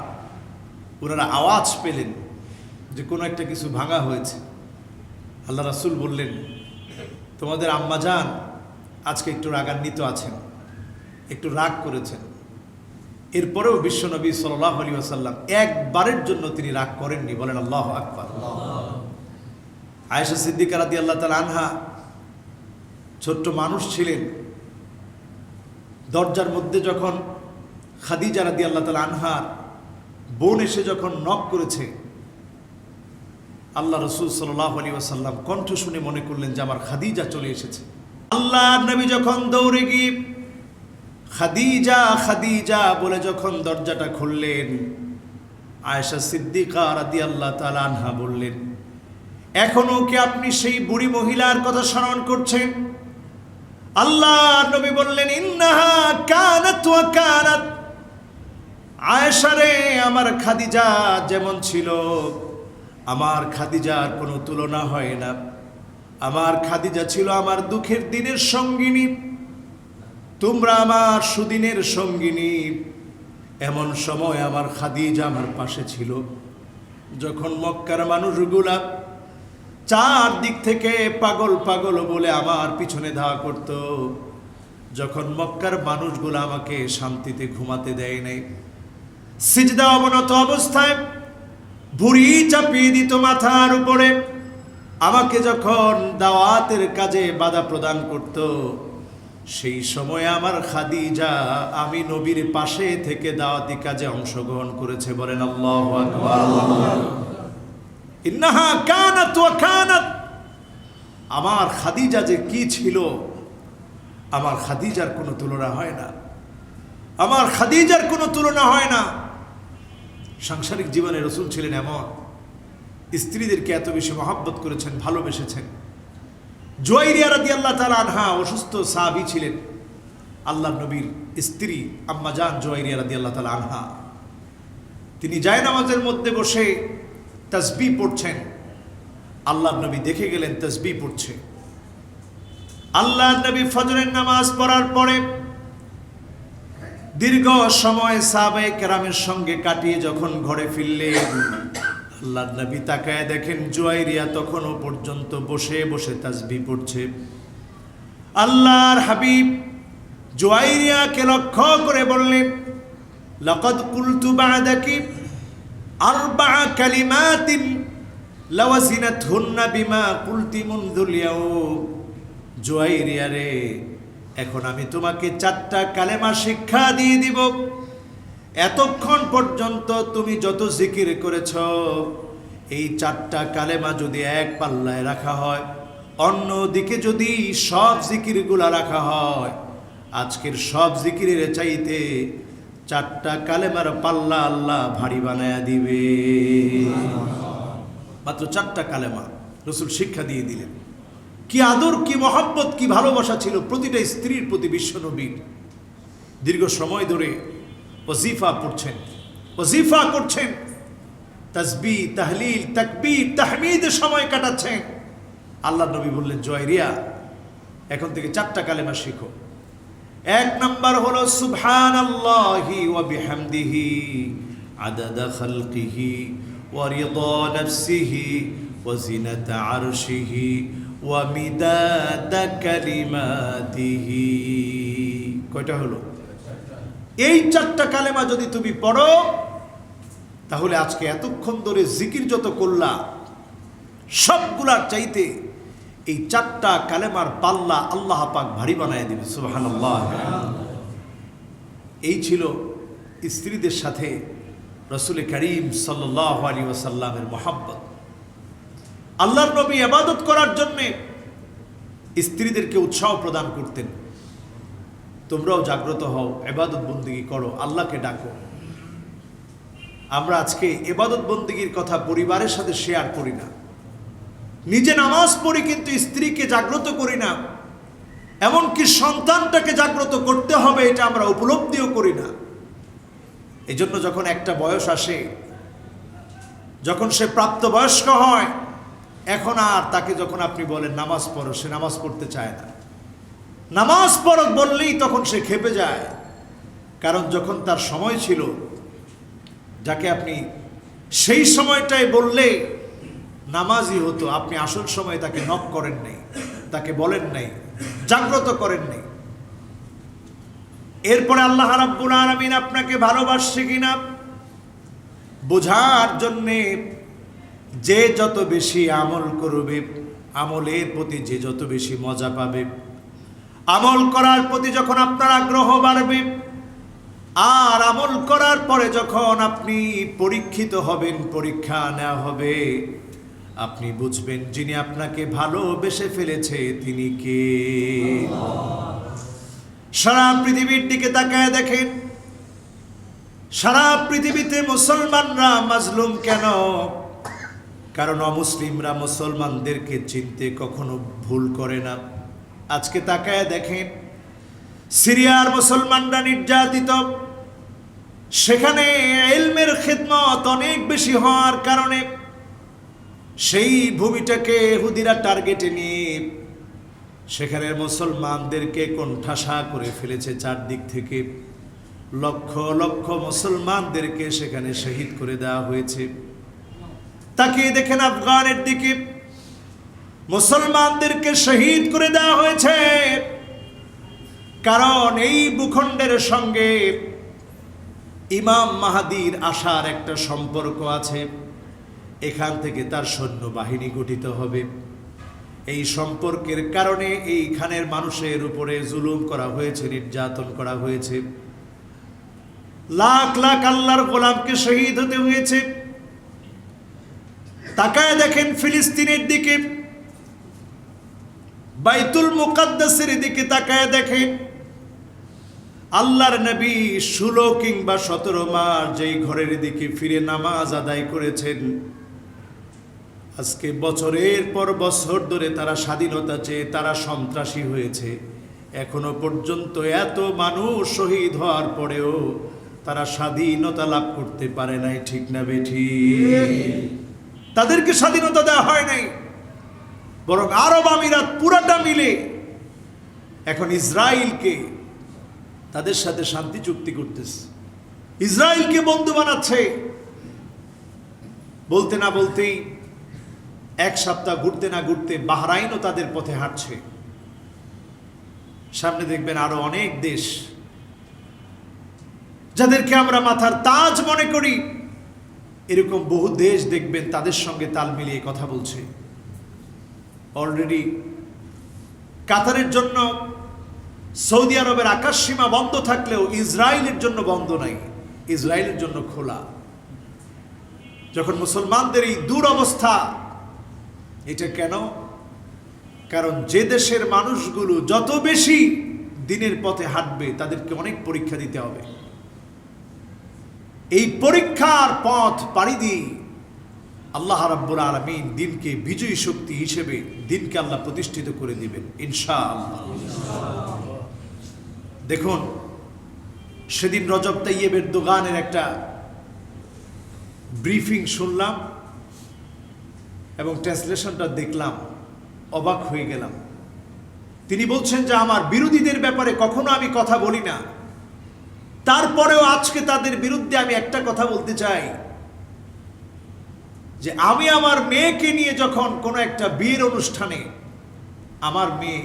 ওনারা আওয়াজ পেলেন যে কোনো একটা কিছু ভাঙা হয়েছে। আল্লাহ রাসূল বললেন, তোমাদের আম্মাজান আজকে একটু রাগান্বিত আছেন, একটু রাগ করেছেন। এরপরেও বিশ্বনবী সাল্লাল্লাহু আলাইহি ওয়াসাল্লাম একবারের জন্য তিনি রাগ করেননি। বলেন আল্লাহু আকবার। আয়েশা সিদ্দিকা রাদিয়াল্লাহু তাআলা আনহা ছোট্ট মানুষ ছিলেন। দরজার মধ্যে যখন খাদিজা রাদিয়াল্লাহু তাআলা আনহার বোন এসে যখন নক করেছে, আল্লাহ রাসূল সাল্লাল্লাহু আলাইহি ওয়াসাল্লাম কণ্ঠ শুনে মনে করলেন যে আমার খাদিজা চলে এসেছে। আল্লাহর নবী যখন দৌড়ে গিয়ে খাদিজা খাদিজা বলে যখন দরজাটা খুললেন, আয়েশা সিদ্দিকা রাদিয়াল্লাহু তাআলা আনহা বললেন, এখনো কি আপনি সেই বুড়ি মহিলার কথা স্মরণ করছেন? আল্লাহর নবী বললেন, ইন্নাহা কানাত ওয়া কানাত। আয়েশা রে, আমার খাদিজা যেমন ছিল, আমার খাদিজার কোনো তুলনা হয় না। আমার খাদিজা ছিল আমার দুঃখের দিনের সঙ্গিনী, তোমরা আমার সুদিনের সঙ্গিনী। এমন সময় আমার খাদিজা আমার পাশে ছিল। যখন মক্কার মানুষগুলা চারদিক থেকে পাগল পাগল বলে আমার পিছনে ধাওয়া করত, যখন মক্কার মানুষগুলো আমাকে শান্তিতে ঘুমাতে দেয় নাই, সিজদা অবনত অবস্থায় ভুঁড়ি চাপিয়ে দিত মাথার উপরে, আমাকে যখন দাওয়াতের কাজে বাধা প্রদান করত, সেই সময় আমার খাদিজা আমি নবীর পাশে থেকে দাওয়াতি কাজে অংশগ্রহণ করেছে। বলেন আল্লাহু আকবার। ইন্নাহা কানাত ওয়া কানাত। আমার খাদিজা যে কি ছিল, আমার খাদিজার কোনো তুলনা হয় না, আমার খাদিজার কোনো তুলনা হয় না। সাংসারিক জীবনে রাসূল ছিলেন এমন, স্ত্রীদেরকে এত বেশি মহব্বত করেছেন, ভালোবেসেছেন। জুয়াইরিয়া রাদিয়াল্লাহু তাআলা আনহা অসুস্থ সাহাবী ছিলেন, আল্লাহর নবীর স্ত্রী আম্মা জান জুয়াইরিয়া রাদিয়াল্লাহু তাআলা আনহা, তিনি জায়নামাজের মধ্যে বসে তাসবিহ পড়ছেন। আল্লাহর নবী দেখে গেলেন তাসবিহ পড়ছে। আল্লাহর নবী ফজরের নামাজ পড়ার পরে দীর্ঘ সময় সাহাবায়ে কেরামের সঙ্গে কাটিয়ে যখন ঘরে ফিরলেন, আল্লাহর নবী তাকায় দেখেন জুয়াইরিয়া তখনও পর্যন্ত বসে বসে তাসবিহ পড়ছে। আল্লাহর হাবিব জুয়াইরিয়াকে লক্ষ্য করে বললেন, লাকাদ কুলতু বা'দাকি আরবা'a কালিমাতিন লাওয়াজিনাতহুন্না বিমা কুলতি মুনযুল ইয়াউম। জুয়াইরিয়া রে, এখন আমি তোমাকে 4টা কালেমা শিক্ষা দিয়ে দিব। এতক্ষণ পর্যন্ত তুমি যত জিকির করেছ, এই 4টা কালেমা যদি এক পাল্লায় রাখা হয়, অন্যদিকে যদি সব জিকিরগুলা রাখা হয়, আজকের সব জিকিরের চাইতে 4টা কালেমার পাল্লা আল্লাহ ভারী বানায়া দিবে। মাত্র 4টা কালেমা রাসূল শিক্ষা দিয়ে দিলেন। কি আদর, কি মহব্বত, কি ভালোবাসা ছিল প্রতিটা স্ত্রীর প্রতি বিশ্বনবীর। দীর্ঘ সময় ধরে ওয়াজিফা পড়ছেন, ওয়াজিফা করছেন, তাসবিহ, তাহলিল, তাকবীর, তাহমিদে সময় কাটাচ্ছেন। আল্লাহর নবী বললেন, জুয়াইরিয়া এখন থেকে 4টা কালেমা শিখো। 1 নাম্বার হলো সুবহানাল্লাহি ওয়া বিহামদিহি আদাদা খালকিহি ওয়া রিদা নাফসিহি ওয়া জিনাতা আরশিহি ওয়া মিদাদা কালিমাতিহি। কয়টা হলো? এই 4টা কালেমা যদি তুমি পড়ো, তাহলে আজকে এতক্ষণ ধরে জিকির যত করলা সবগুলার চাইতে এই 4টা কালেমার পাল্লা আল্লাহ পাক ভারী বানায় দিবে। সুবহানাল্লাহ। এই ছিল স্ত্রীদের সাথে রাসূল করিম সাল্লাল্লাহু আলাইহি ওয়াসাল্লামের মহব্বত। আল্লাহর নবী ইবাদত করার জন্য স্ত্রীদেরকে উৎসাহ প্রদান করতেন, তোমরাও জাগ্রত হও, ইবাদত বন্দেগী করো, আল্লাহকে ডাকো। আমরা আজকে ইবাদত বন্দেগীর কথা পরিবারের সাথে শেয়ার করি না, নিজে নামাজ পড়ি কিন্তু স্ত্রীকে জাগ্রত করি না, এমনকি সন্তানটাকে জাগ্রত করতে হবে এটা আমরা উপলব্ধিও করি না। এই জন্য যখন একটা বয়স আসে, যখন সে প্রাপ্তবয়স্ক হয়, এখন আর তাকে যখন আপনি বলেন নামাজ পড়ো, সে নামাজ পড়তে চায় না। নামাজ পড়ো বললেই তখন সে খেপে যায়, কারণ যখন তার সময় ছিল, যাকে আপনি সেই সময়টায় বললে নামাজি হতো, আপনি আসল সময় তাকে নক করেন নাই, তাকে বলেন নাই, জাগ্রত করেন নাই। এরপরে আল্লাহ রাব্বুল আলামিন আপনাকে ভালোবাসছে কিনা বোঝার জন্যে যে যত বেশি আমল করবে, আমলের প্রতি যে যত বেশি মজা পাবে, আমল করার প্রতি যখন আপনার আগ্রহ বাড়বে, আর আমল করার পরে যখন আপনি পরীক্ষিত হবেন, পরীক্ষা নেওয়া হবে, আপনি বুঝবেন যিনি আপনাকে ভালোবেসে ফেলেছে তিনি কে। সারা পৃথিবীর দিকে তাকায় দেখেন, সারা পৃথিবীতে মুসলমানরা মাজলুম কেন? কারণ অমুসলিমরা মুসলমানদেরকে চিনতে কখনো ভুল করে না। আজকে তাকায় দেখেন, সিরিয়ার মুসলমানরা নির্যাতিত, সেখানে ইলমের খিদমত অনেক বেশি হওয়ার কারণে সেই ভূমিটাকে ইহুদিরা টার্গেটে নিয়ে সেখানের মুসলমানদেরকে কোণঠাসা করে ফেলেছে। চারদিক থেকে লক্ষ লক্ষ মুসলমানদেরকে সেখানে শহীদ করে দেওয়া হয়েছে। তাকিয়ে দেখেন আফগানের দিকে, মুসলমানদেরকে শহীদ করে দেওয়া হয়েছে, কারণ এই ভূখণ্ডের সঙ্গে ইমাম মাহাদির আসার একটা সম্পর্ক আছে। এখান থেকে তার সৈন্যবাহিনী গঠিত হবে। এই সম্পর্কের কারণে এইখানের মানুষের উপরে জুলুম করা হয়েছে, নির্যাতন করা হয়েছে, লাখ লাখ আল্লাহর গোলামকে শহীদ হতে হয়েছে। তাকায় দেখেন ফিলিস্তিনের দিকে, বাইতুল মুকাদ্দাসের দিকে তাকায় দেখেন, আল্লাহর নবী 16 কিংবা 17 মাস যেই ঘরের দিকে ফিরে নামাজ আদায় করেছেন, আজকে বছরের পর বছর ধরে তারা স্বাধীনতা চেয়ে তারা সন্ত্রাসী হয়েছে। এখনো পর্যন্ত এত মানুষ শহীদ হওয়ার পরেও তারা স্বাধীনতা লাভ করতে পারে নাই, ঠিক না বেঠিক? তাদেরকে স্বাধীনতা দেওয়া হয় নাই, বরং আরব আমিরাত পুরাটা মিলে এখন ইসরায়েলকে তাদের সাথে শান্তি চুক্তি করতেছে, ইসরায়েলকে বন্ধু বানাচ্ছে। বলতে না বলতেই এক সপ্তাহ ঘুরতে না ঘুরতে বাহরাইনও তাদের পথে হাঁটছে। সামনে দেখবেন আরো অনেক দেশ যাদেরকে আমরা মাথার তাজ মনে করি, এরকম বহু দেশ দেখবেন তাদের সঙ্গে তাল মিলিয়ে কথা বলছে। অলরেডি কাতারের জন্য সৌদি আরবের আকাশ সীমা বন্ধ থাকলেও ইসরায়েলের জন্য বন্ধ নাই, ইসরায়েলের জন্য খোলা। যখন মুসলমানদের এই দুরবস্থা, এটা কেন? কারণ যে দেশের মানুষগুলো যত বেশি দিনের পথে হাঁটবে তাদেরকে অনেক পরীক্ষা দিতে হবে। এই পরীক্ষার পথ পাড়ি দিয়ে আল্লাহ রাব্বুল আলামিন দিনকে বিজয়ী শক্তি হিসেবে দিনকে আল্লাহ প্রতিষ্ঠিত করে দিবেন ইনশাআল্লাহ। দেখুন, সেদিন রজব তাইয়েব এরদোগানের একটা ব্রিফিং শুনলাম এবং ট্রান্সলেশনটা দেখলাম, অবাক হয়ে গেলাম। তিনি বলছেন যে আমার বিরোধীদের ব্যাপারে কখনো আমি কথা বলি না, তারপরেও আজকে তাদের বিরুদ্ধে আমি একটা কথা বলতে চাই, যে আমি আমার মেয়েকে নিয়ে যখন কোনো একটা বিয়ের অনুষ্ঠানে, আমার মেয়ে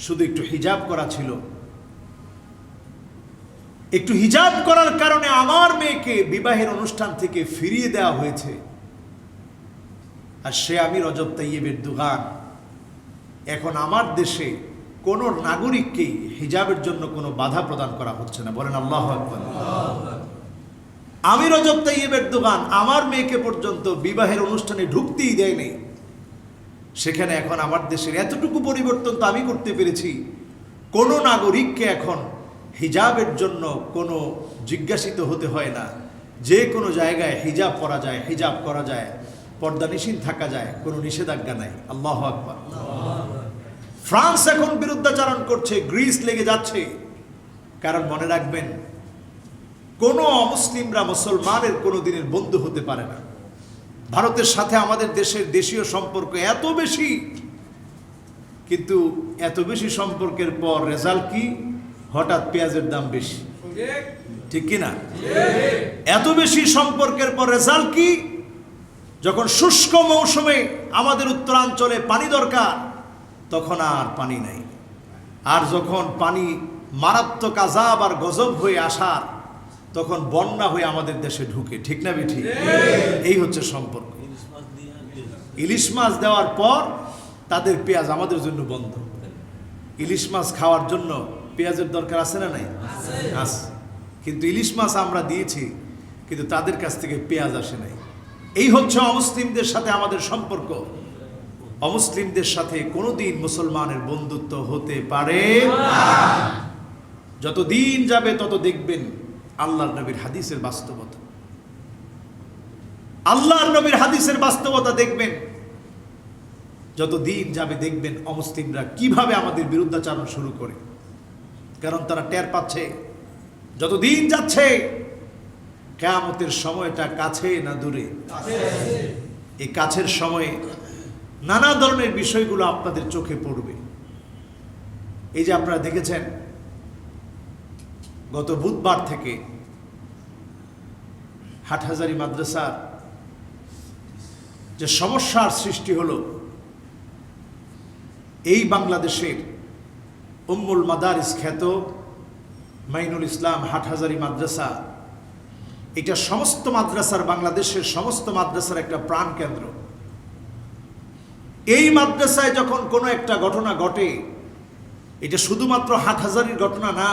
শুধু একটু হিজাব করা ছিল, একটু হিজাব করার কারণে আমার মেয়েকে বিবাহের অনুষ্ঠান থেকে ফিরিয়ে দেওয়া হয়েছে। আর সে আমি রজব তাইয়েব এরদোগান। এখন আমার দেশে কোন নাগরিককেই হিজাবের জন্য কোনো বাধা প্রদান করা হচ্ছে না, বলেন আল্লাহু আকবার। আমি রজব তাইয়েব এরদোগান আমার মেয়েকে পর্যন্ত বিবাহের অনুষ্ঠানে ঢুকতেই দেয়নি। সেখানে এখন আমার দেশের এতটুকু পরিবর্তন তো আমি করতে পেরেছি, কোন নাগরিককে এখন হিজাবের জন্য কোনো জিজ্ঞাসিত হতে হয় না। যে কোনো জায়গায় হিজাব পরা যায়, হিজাব করা যায়, পর্দানিসীন থাকা যায়, কোনো নিষেধাজ্ঞা নাই। আল্লাহু আকবার। ফ্রান্স এখন বিরুদ্ধাচরণ করছে, গ্রিস লেগে যাচ্ছে। কারণ মনে রাখবেন, কোন অমুসলিমরা মুসলমানের কোনো দিনের বন্ধু হতে পারে না। ভারতের সাথে আমাদের দেশের দেশীয় সম্পর্ক এত বেশি, কিন্তু এত বেশি সম্পর্কের পর রেজাল্ট কি? হঠাৎ পেঁয়াজের দাম বেশি, ঠিক কিনা? এত বেশি সম্পর্কের পর রেজাল্ট কি? যখন শুষ্ক মৌসুমে আমাদের উত্তরাঞ্চলে পানি দরকার, তখন আর পানি নাই। আর যখন পানি মারাত্মক আযাব আর গজব হয়ে আসার, তখন বন্যা হয়ে আমাদের দেশে ঢুকে, ঠিক না বেঠি? এই হচ্ছে সম্পর্ক। ইলিশ মাছ দেওয়ার পর তাদের পেঁয়াজ আমাদের জন্য বন্ধ। ইলিশ মাছ খাওয়ার জন্য পেঁয়াজের দরকার আছে না নাই? আছে। কিন্তু ইলিশ মাছ আমরা দিয়েছি, কিন্তু তাদের কাছ থেকে পেঁয়াজ আসে নাই। এই হচ্ছে অমুসলিমদের সাথে আমাদের সম্পর্ক। অমুসলিমদের সাথে কোনোদিন মুসলমানের বন্ধুত্ব হতে পারে না। যত দিন যাবে তত দেখবেন আল্লাহর নবীর হাদিসের বাস্তবতা, আল্লাহর নবীর হাদিসের বাস্তবতা দেখবেন। যত দিন যাবে দেখবেন অমুসলিমরা কিভাবে আমাদের বিরুদ্ধাচরণ শুরু করে। কারণ তারা টের পাচ্ছে যত দিন যাচ্ছে কিয়ামতের সময়টা কাছে না দূরে। এই কাছের সময়ে নানা ধরনের বিষয়গুলো আপনাদের চোখে পড়বে। এই যে আপনারা দেখেছেন গত বুধবার থেকে হাটহাজারী মাদ্রাসার যে সমস্যার সৃষ্টি হলো, এই বাংলাদেশের উম্মুল মাদারিস খ্যাত মাইনুল ইসলাম হাটহাজারী মাদ্রাসা, এটা সমস্ত মাদ্রাসার, বাংলাদেশের সমস্ত মাদ্রাসার একটা প্রাণ কেন্দ্র। এই মাদ্রাসায় যখন কোনো একটা ঘটনা ঘটে, এটা শুধুমাত্র হাটহাজারীর ঘটনা না,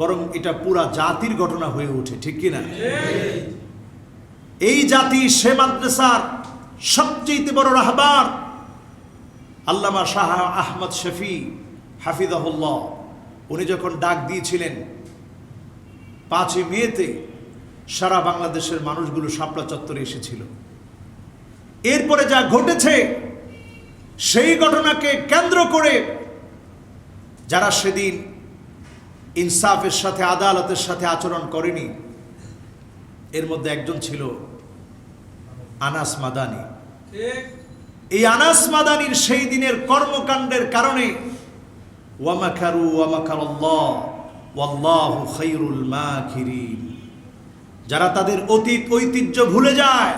বরং এটা পুরা জাতির ঘটনা হয়ে ওঠে, ঠিক কিনা? এই জাতি সে মাদ্রাসার সবচেয়ে বড় রাহবার আল্লামা শাহ আহমদ শফি হাফিজাহুল্লাহ, উনি যখন ডাক দিয়েছিলেন 5ই মেতে, সারা বাংলাদেশের মানুষগুলো শাপলা চত্বরে এসেছিল। এরপরে যা ঘটেছে, সেই ঘটনাকে কেন্দ্র করে যারা সেদিন ইনসাফের সাথে, আদালতের সাথে আচরণ করেনি, এর মধ্যে একজন ছিল আনাস মাদানী। এই আনাস মাদানীর সেই দিনের কর্মকাণ্ডের কারণে ওয়ামাকারু ওয়ামাকারাল্লাহ ওয়াল্লাহু খায়রুল মাকিরিন, যারা তাদের অতীত ঐতিহ্য ভুলে যায়,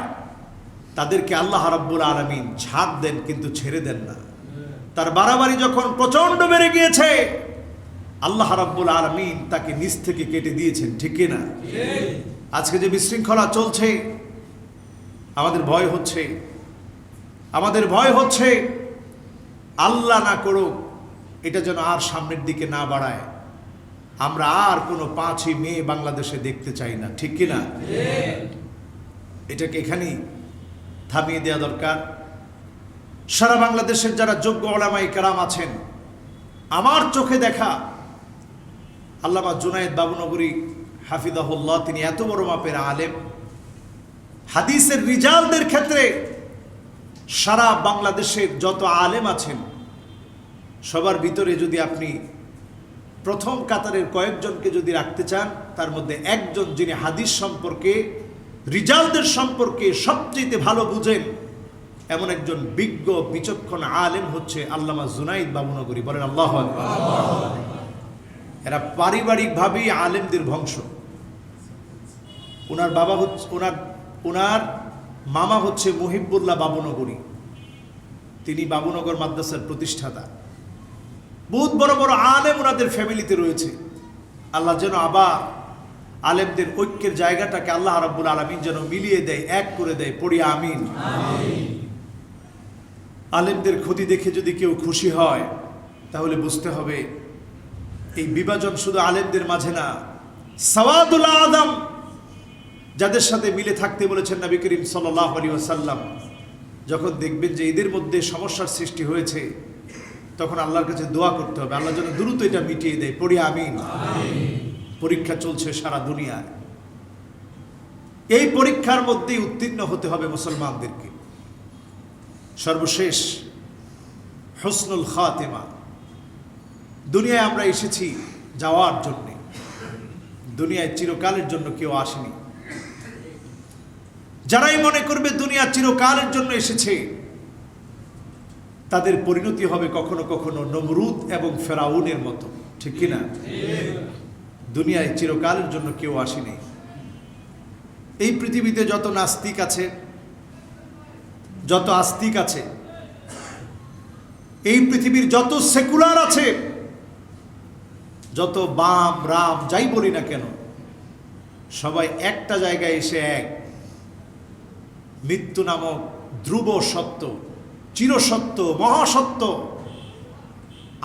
তাদেরকে আল্লাহ রাব্বুল আলামিন ছাড় দেন, কিন্তু ছেড়ে দেন না। তার বাড়াবাড়ি যখন প্রচন্ড বেড়ে গিয়েছে, আল্লাহ রাব্বুল আলামিন তাকে নিজ থেকে কেটে দিয়েছেন, ঠিক কিনা? আজকে যে বিশৃঙ্খলা চলছে, আমাদের ভয় হচ্ছে আল্লাহ না করুক এটা যেন আর সামনের দিকে না বাড়ায়। আমরা আর কোনো 5ই মে বাংলাদেশে দেখতে চাই না, ঠিক কিনা? এটাকে এখানেই থামিয়ে দেওয়া দরকার। সারা বাংলাদেশের যারা যোগ্য উলামায়ে কেরাম আছেন, আমার চোখে দেখা আল্লামা জুনায়েদ বাবুনগরী হাফিজাহুল্লাহ, তিনি এত বড় মাপের আলেম, হাদিসের রিজালদের ক্ষেত্রে সারা বাংলাদেশের যত আলেম আছেন, সবার ভিতরে যদি আপনি প্রথম কাতারের কয়েকজনকে যদি রাখতে চান, তার মধ্যে একজন যিনি হাদিস সম্পর্কে, রিজালদের সম্পর্কে সবচেয়ে ভালো বুঝেন, এমন একজন বিজ্ঞ বিচক্ষণ আলেম হচ্ছে আল্লামা জুনাইদ বাবুনগরী। বলেন আল্লাহু আকবার। এরা পারিবারিকভাবেই আলেমদের বংশ। ওনার বাবা হচ্ছে, ওনার মামা হচ্ছে মুহিবুল্লাহ বাবুনগরী, তিনি বাবুনগর মাদ্রাসার প্রতিষ্ঠাতা। বহুত বড় বড় আলেম ওনাদের ফ্যামিলিতে রয়েছে। আল্লাহ যেন আবার আলেমদের ঐক্যের জায়গাটাকে আল্লাহ রাব্বুল আলামিন যেন মিলিয়ে দেয়, এক করে দেয়। পড়ি আমিন। আলেমদের ক্ষতি দেখে যদি কেউ খুশি হয়, তাহলে বুঝতে হবে এই বিভাজন শুধু আলেমদের মাঝে না, সাওয়াদুল আদম যাদের সাথে মিলে থাকতে বলেছেন নবী করিম সাল্লাল্লাহু আলাইহি ওয়াসাল্লাম, যখন দেখবেন যে এদের মধ্যে সমস্যার সৃষ্টি হয়েছে, তখন আল্লাহর কাছে দোয়া করতে হবে, আল্লাহ যেন দ্রুত এটা মিটিয়ে দেয়। পড়ি আমিন। পরীক্ষা চলছে সারা দুনিয়ায়, এই পরীক্ষার মধ্যেই উত্তীর্ণ হতে হবে মুসলমানদেরকে। সর্বশেষ হুসনুল খাতিমা। দুনিয়ায় আমরা এসেছি যাওয়ার জন্যে, দুনিয়ায় চিরকালের জন্য কেউ আসেনি। যারাই মনে করবে দুনিয়া চিরকালের জন্য এসেছে, তাদের পরিণতি হবে কখনো কখনো নমরুদ এবং ফেরাউনের মতো, ঠিক কিনা? দুনিয়ায় চিরকালের জন্য কেউ আসেনি। এই পৃথিবীতে যত নাস্তিক আছে, যত আস্তিক আছে, এই পৃথিবীর যত সেকুলার আছে, যত বাম রাম যাই বলি না কেন, সবাই একটা জায়গায় এসে এক মৃত্যু নামক ধ্রুব সত্য, চিরসত্য, মহাসত্য,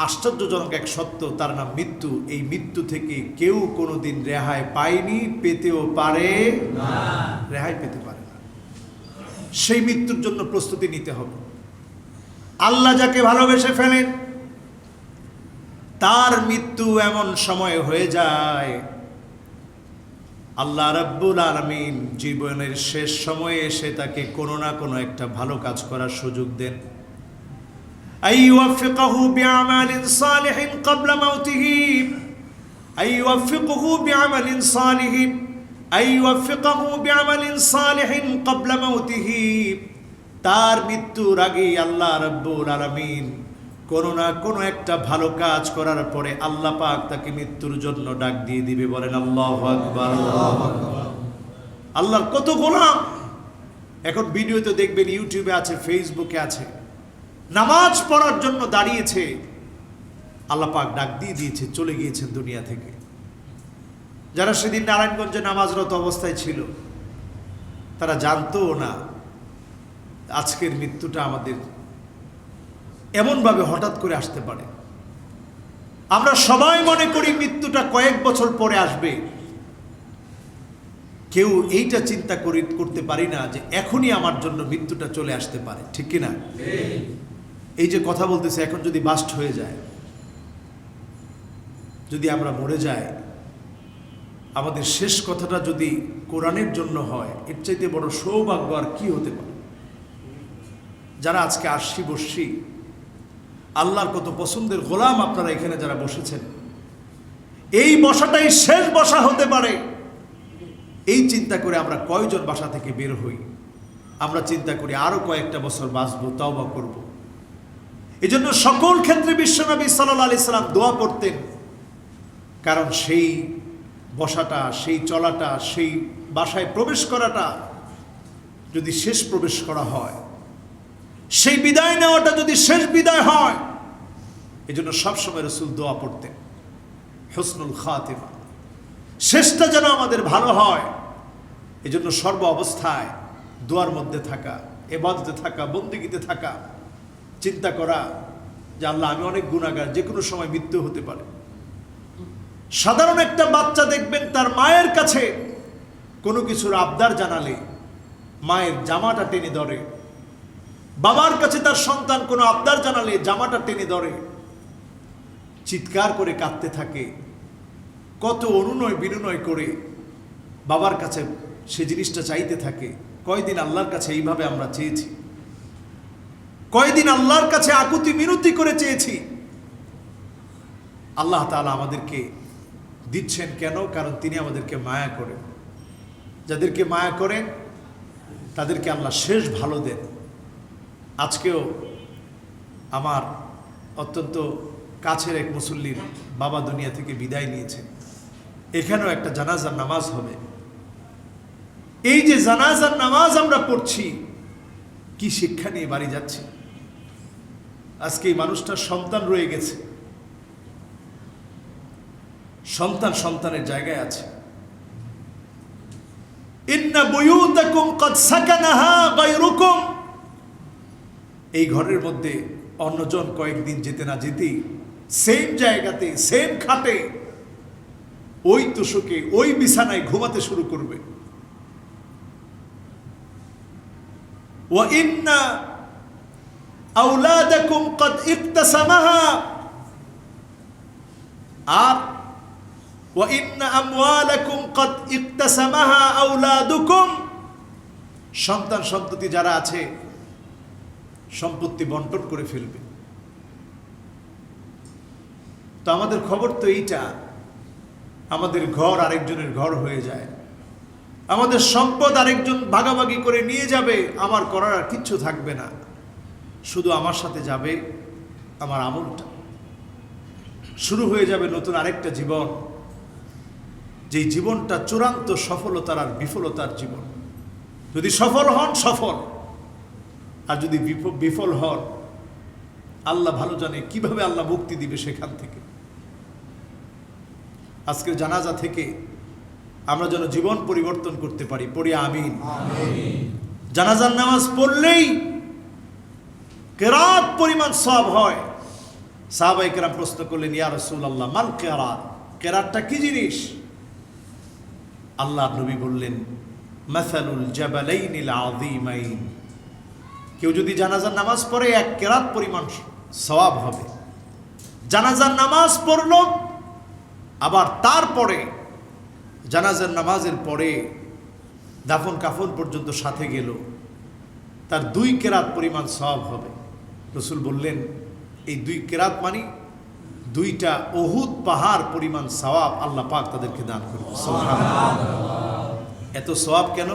আশ্চর্যজনক এক সত্য, তার নাম মৃত্যু। এই মৃত্যু থেকে কেউ কোনোদিন রেহাই পায়নি, পেতেও পারে না, রেহাই পেতে পারে না। সেই মৃত্যুর জন্য প্রস্তুতি নিতে হবে। আল্লাহ যাকে ভালোবেসে ফেলেন, তার মৃত্যু এমন সময় হয়ে যায়, আল্লাহ রাব্বুল আলামিন জীবনের শেষ সময়ে এসে তাকে কোনো না কোনো একটা ভালো কাজ করার সুযোগ দেন। আইওয়াফিকাহু বিআমালিন সালিহিন ক্বাবলা মাউতিহি, আইওয়াফিকাহু বিআমালিন সালিহিন, আইওয়াফিকাহু বিআমালিন সালিহিন ক্বাবলা মাউতিহি। তার মৃত্যুর আগেই আল্লাহ রাব্বুল আলামিন কোনো না কোনো একটা ভালো কাজ করার পরে আল্লাহ পাক তাকে মৃত্যুর জন্য ডাক দিয়ে দিবে। বলেন আল্লাহু আকবার। আল্লাহর কত গোলাম এখন ভিডিওতে দেখবেন, ইউটিউবে আছে, ফেসবুকে আছে, নামাজ পড়ার জন্য দাঁড়িয়েছে, আল্লাহ পাক ডাক দিয়ে দিয়েছে, চলে গিয়েছেন দুনিয়া থেকে। যারা সেদিন নারায়ণগঞ্জে নামাজরত অবস্থায় ছিল তারা জানতো না আজকের মৃত্যুটা আমাদের এমনভাবে হঠাৎ করে আসতে পারে। আমরা সবাই মনে করি মৃত্যুটা কয়েক বছর পরে আসবে, কেউ এইটা চিন্তা করতে পারি না যে এখনই আমার জন্য মৃত্যুটা চলে আসতে পারে, ঠিক কিনা? এই যে কথা বলতেছে, এখন যদি বাস্ট হয়ে যায়, যদি আমরা মরে যাই, আমাদের শেষ কথাটা যদি কোরআনের জন্য হয়, এর চাইতে বড় সৌভাগ্য আর কি হতে পারে? যারা আজকে আসছি বসছি, আল্লাহর কত পছন্দের গোলাম আপনারা এখানে যারা বসেছেন, এই বসাটাই শেষ বসা হতে পারে, এই চিন্তা করে আমরা কয়জন বাসা থেকে বের হই? আমরা চিন্তা করি আরো কয়েকটা বছর বাঁচবো, তওবা করব। এজন্য সকল ক্ষেত্রে বিশ্বনবী সাল্লাল্লাহু আলাইহি সাল্লাম দোয়া করতেন, কারণ সেই বসাটা, সেই চলাটা, সেই বাসায় প্রবেশ করাটা যদি শেষ প্রবেশ করা হয়, সেই বিদায় নেওয়াটা যদি শেষ বিদায় হয়, এজন্য সবসময় রাসূল দোয়া পড়তেন, হুসনুল খাতিমা, শেষটা যেন আমাদের ভালো হয়। এজন্য সর্ব অবস্থায় দোয়ার মধ্যে থাকা, ইবাদতে থাকা, বন্দেগীতে থাকা, চিন্তা করা যে আল্লাহ আমি অনেক গুনাহগার, যে কোনো সময় মৃত্যু হতে পারে। সাধারণ একটা বাচ্চা দেখবেন তার মায়ের কাছে কোনো কিছুর আবদার জানালে মায়ের জামাটা টেনে ধরে, বাবার কাছে তার সন্তান কোনো আবদার জানালে জামাটা টেনে ধরে, চিৎকার করে কাঁদতে থাকে, কত অনুনয় বিনয় করে বাবার কাছে সে জিনিসটা চাইতে থাকে। কয়দিন আল্লাহর কাছে এইভাবে আমরা চেয়েছি? কয়দিন আল্লাহর কাছে আকুতি মিনতি করে চেয়েছি? আল্লাহ তাআলা আমাদেরকে দিচ্ছেন কেন? কারণ তিনি আমাদেরকে মায়া করেন। যাদেরকে মায়া করেন তাদেরকে আল্লাহ শেষ ভালো দেন। আজকেও আমার অত্যন্ত কাছের এক মুসল্লির বাবা দুনিয়া থেকে বিদায় নিয়েছেন, এখানেও একটা জানাজার নামাজ হবে। এই যে জানাজার নামাজ আমরা পড়ছি, কি শিক্ষা নিয়ে বাড়ি যাচ্ছি? আজকে এই মানুষটার সন্তান রয়ে গেছে, সন্তান সন্তানের জায়গায় আছে। ইন্না বুয়ুতাকুম ক্বাদ সাকানাহা গায়রুকুম, এই ঘরের মধ্যে অন্যজন কয়েকদিন যেতে না যেতেই সেম জায়গাতে, সেম খাটে, ওই তুষকে, ওই বিছানায় ঘুমাতে শুরু করবে। ওয়া ইন্না আওলাদাকুম ক্বাদ ইকতাসামাহা, আর ওয়া ইন্না আমওয়ালাকুম ক্বাদ ইকতাসামাহা আওলাদুকুম, সন্তান সন্ততি যারা আছে সম্পত্তি বন্টন করে ফেলবে। তো আমাদের খবর তো এইটা, আমাদের ঘর আরেকজনের ঘর হয়ে যায়, আমাদের সম্পদ আরেকজন ভাগাভাগি করে নিয়ে যাবে, আমার করার আর কিচ্ছু থাকবে না, শুধু আমার সাথে যাবে আমার আমলটা। শুরু হয়ে যাবে নতুন আরেকটা জীবন, যেই জীবনটা চূড়ান্ত সফলতার আর বিফলতার জীবন। যদি সফল হন সফল, আর যদি বিফল হন আল্লাহ ভালো জানে কিভাবে আল্লাহ মুক্তি দিবে সেখান থেকে। আজকের জানাজা থেকে আমরা যেন জীবন পরিবর্তন করতে পারি, পড়ি আমিন। জানাজার নামাজ পড়লেই কেরাত পরিমাণ সওয়াব হয়। সাহাবায়ে কেরাম প্রশ্ন করলেন, ইয়া রাসূলুল্লাহ মাল কেরাত, কেরাতটা কি জিনিস? আল্লাহর নবী বললেন, মাসালুল জাবালাইনিল আযীমাইন, কেউ যদি জানাজার নামাজ পড়ে এক কেরাত পরিমাণ সওয়াব হবে। জানাজার নামাজ পড়ল, আবার তারপরে জানাজার নামাজের পরে দাফন কাফন পর্যন্ত সাথে গেল, তার 2 কেরাত পরিমাণ সওয়াব হবে। রাসূল বললেন, এই 2 কেরাত মানে 2টা উহুদ পাহাড় পরিমাণ সওয়াব আল্লাহ পাক তাদেরকে দান করবে। সুবহানাল্লাহ। এত সওয়াব কেন?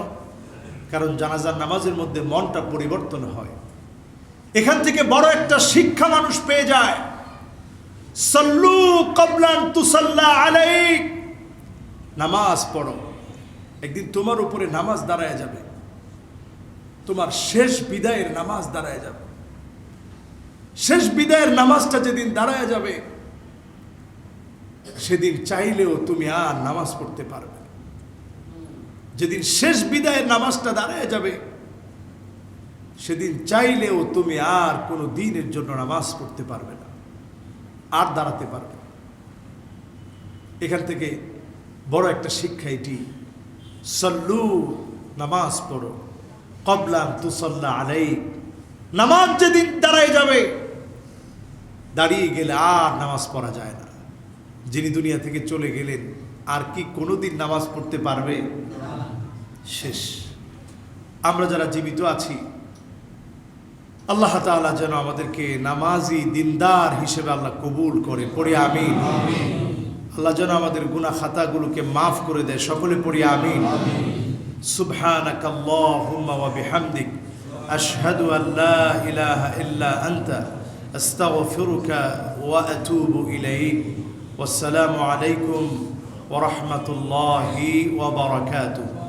কারণ জানাজার নামাজের মধ্যে মনটা পরিবর্তন হয়। এখান থেকে বড় একটা শিক্ষা মানুষ পেয়ে যায়, সাল্লু ক্বাবলা আন তুসাল্লা আলাইক, নামাজ পড়ো, একদিন তোমার উপরে নামাজ দাঁড়ায় যাবে, তোমার শেষ বিদায়ের নামাজ দাঁড়ায় যাবে। শেষ বিদায়ের নামাজটা যেদিন দাঁড়ায় যাবে, সেদিন চাইলেও তুমি আর নামাজ পড়তে পারবে না। যেদিন শেষ বিদায়ের নামাজটা দাঁড়ায় যাবে, সেদিন চাইলেও তুমি আর কোনো দিনের জন্য নামাজ পড়তে পারবে না, আর দাঁড়াতে পারবে না। এখান থেকে বড় একটা শিক্ষা এটি, সল্লু, নামাজ পড়ো, ক্বাবলা আন তুসাল্লা আলাইক। নামাজ যেদিন দাঁড়ায় যাবে, দাঁড়িয়ে গেলে আর নামাজ পড়া যায় না। যিনি দুনিয়া থেকে চলে গেলেন, আর কি কোনোদিন নামাজ পড়তে পারবে? শেষ। আমরা যারা জীবিত আছি, আল্লাহ তাআলা যেন আমাদেরকে নামাজি দিনদার হিসেবে আল্লাহ কবুল করে, পড়ে আমিন। আল্লাহ যেন আমাদের গুনাহ খাতাগুলোকে মাফ করে দেয়, সকলে পড়ি আমিন। সুবহানাকা আল্লাহুম্মা ওয়া বিহামদিক আশহাদু আল লা ইলাহা ইল্লা আনতা আস্তাগফিরুকা ওয়া আতুবু ইলাইক। ওয়াসসালামু আলাইকুম ওয়া রাহমাতুল্লাহি ওয়া বারাকাতুহু।